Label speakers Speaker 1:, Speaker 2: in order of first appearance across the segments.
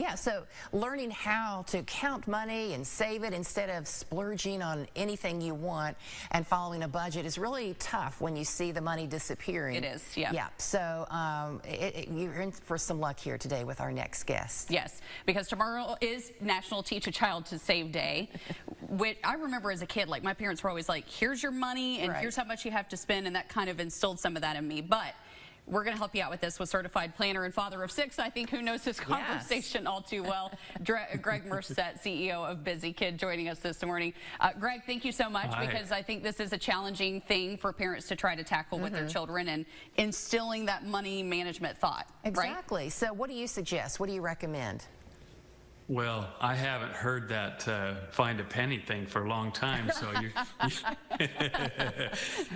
Speaker 1: Yeah, so learning how to count money and save it instead of splurging on anything you want and following a budget is really tough when you see the money disappearing.
Speaker 2: It is, yeah.
Speaker 1: Yeah, so you're in for some luck here today with our next guest.
Speaker 2: Yes, because tomorrow is National Teach a Child to Save Day. Which I remember as a kid, like my parents were always like, here's your money and here's how much you have to spend, and that kind of instilled some of that in me. But we're going to help you out with this with certified planner and father of 6, I think, who knows this conversation all too well. Gregg Murset, CEO of BusyKid, joining us this morning. Greg, thank you so much, because I think this is a challenging thing for parents to try to tackle with their children, and instilling that money management thought.
Speaker 1: Exactly.
Speaker 2: Right?
Speaker 1: So what do you suggest? What do you recommend?
Speaker 3: Well, I haven't heard that find a penny thing for a long time, so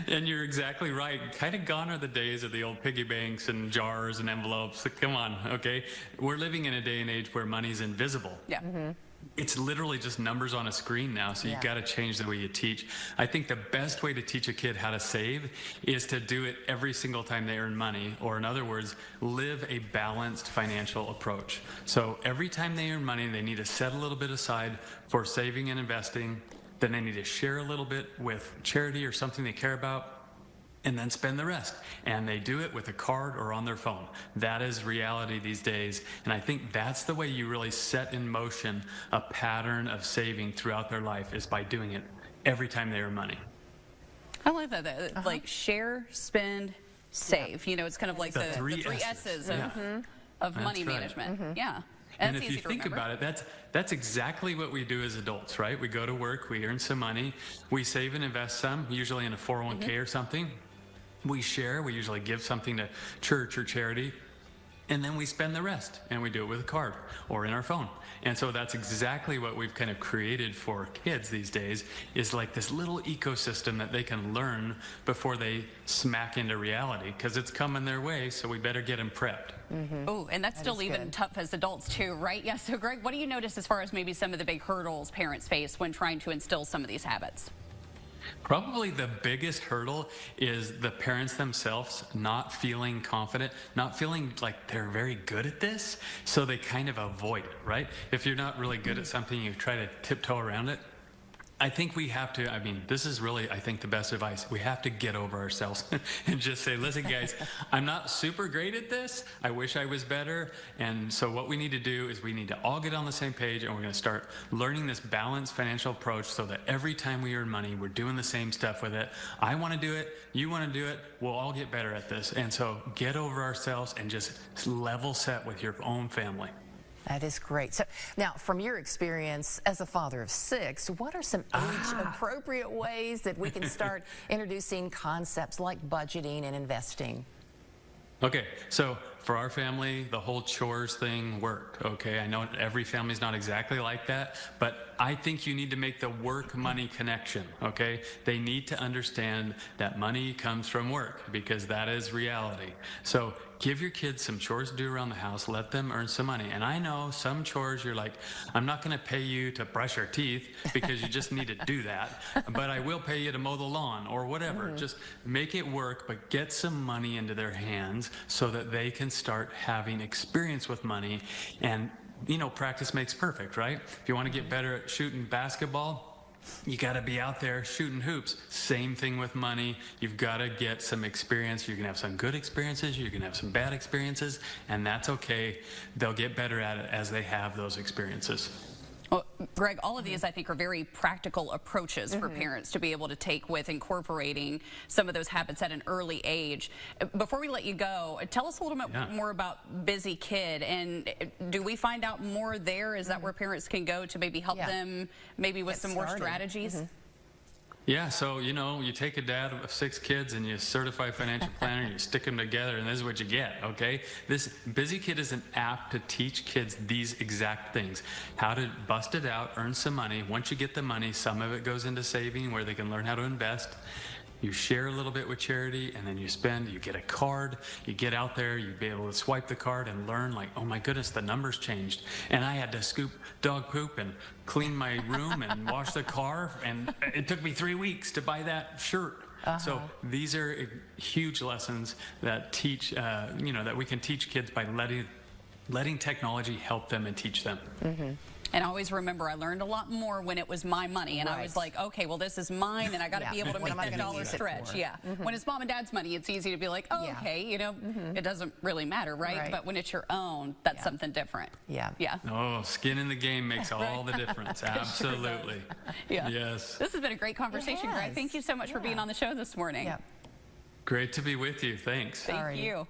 Speaker 3: and you're exactly right. Kind of gone are the days of the old piggy banks and jars and envelopes. Come on, okay? We're living in a day and age where money's invisible.
Speaker 2: Yeah.
Speaker 3: It's literally just numbers on a screen now, so you've got to change the way you teach. I think the best way to teach a kid how to save is to do it every single time they earn money, or in other words, live a balanced financial approach. So every time they earn money, they need to set a little bit aside for saving and investing. Then they need to share a little bit with charity or something they care about, and then spend the rest. And they do it with a card or on their phone. That is reality these days. And I think that's the way you really set in motion a pattern of saving throughout their life, is by doing it every time they earn money.
Speaker 2: I love that. Like share, spend, save. You know, it's kind of like the three S's of money management. Yeah.
Speaker 3: And if you think about it, that's exactly what we do as adults, right? We go to work, we earn some money, we save and invest some, usually in a 401k or something. We share, we usually give something to church or charity, and then we spend the rest, and we do it with a card or in our phone. And so that's exactly what we've kind of created for kids these days, is like this little ecosystem that they can learn before they smack into reality, because it's coming their way, so we better get them prepped.
Speaker 2: Oh, and that's still even tough as adults too, right? Yeah, so Greg, what do you notice as far as maybe some of the big hurdles parents face when trying to instill some of these habits?
Speaker 3: Probably the biggest hurdle is the parents themselves not feeling confident, not feeling like they're very good at this, so they kind of avoid it, right? If you're not really good at something, you try to tiptoe around it. I think we have to, I mean, this is really, I think, the best advice. We have to get over ourselves and just say, listen, guys, I'm not super great at this. I wish I was better. And so what we need to do is we need to all get on the same page, and we're going to start learning this balanced financial approach, so that every time we earn money, we're doing the same stuff with it. I want to do it. You want to do it. We'll all get better at this. And so get over ourselves and just level set with your own family.
Speaker 1: That is great. So now, from your experience as a father of 6, what are some age-appropriate ways that we can start introducing concepts like budgeting and investing?
Speaker 3: Okay, so for our family, the whole chores thing worked, okay? I know every family's not exactly like that, but I think you need to make the work-money connection, okay? They need to understand that money comes from work, because that is reality. So give your kids some chores to do around the house, let them earn some money. And I know some chores you're like, I'm not gonna pay you to brush your teeth because you just need to do that, but I will pay you to mow the lawn or whatever. Just make it work, but get some money into their hands so that they can start having experience with money. And you know, practice makes perfect, right? If you want to get better at shooting basketball, you got to be out there shooting hoops. Same thing with money. You've got to get some experience. You're going to have some good experiences. You're going to have some bad experiences, and that's okay. They'll get better at it as they have those experiences.
Speaker 2: Well, Greg, all of these, I think, are very practical approaches for parents to be able to take with incorporating some of those habits at an early age. Before we let you go, tell us a little bit more about BusyKid, and do we find out more there? Is that where parents can go to maybe help them maybe with some more strategies?
Speaker 3: Yeah, so, you know, you take a dad of 6 kids and you certify financial planner, and you stick them together, and this is what you get, okay? This BusyKid is an app to teach kids these exact things. How to bust it out, earn some money. Once you get the money, some of it goes into saving, where they can learn how to invest. You share a little bit with charity, and then you spend, you get a card, you get out there, you be able to swipe the card and learn, like, oh my goodness, the numbers changed. And I had to scoop dog poop and clean my room and wash the car, and it took me 3 weeks to buy that shirt. So these are huge lessons that teach, you know, that we can teach kids by letting letting technology help them and teach them.
Speaker 2: And I always remember I learned a lot more when it was my money, and I was like, okay, well, this is mine, and I got to be able to make that dollar stretch. When it's mom and dad's money, it's easy to be like, oh, okay, you know, it doesn't really matter, right? But when it's your own, that's something different.
Speaker 3: Oh, skin in the game makes all the difference. Absolutely. Yes.
Speaker 2: This has been a great conversation, Greg. Thank you so much for being on the show this morning.
Speaker 3: Great to be with you. Thanks.
Speaker 2: Thank you.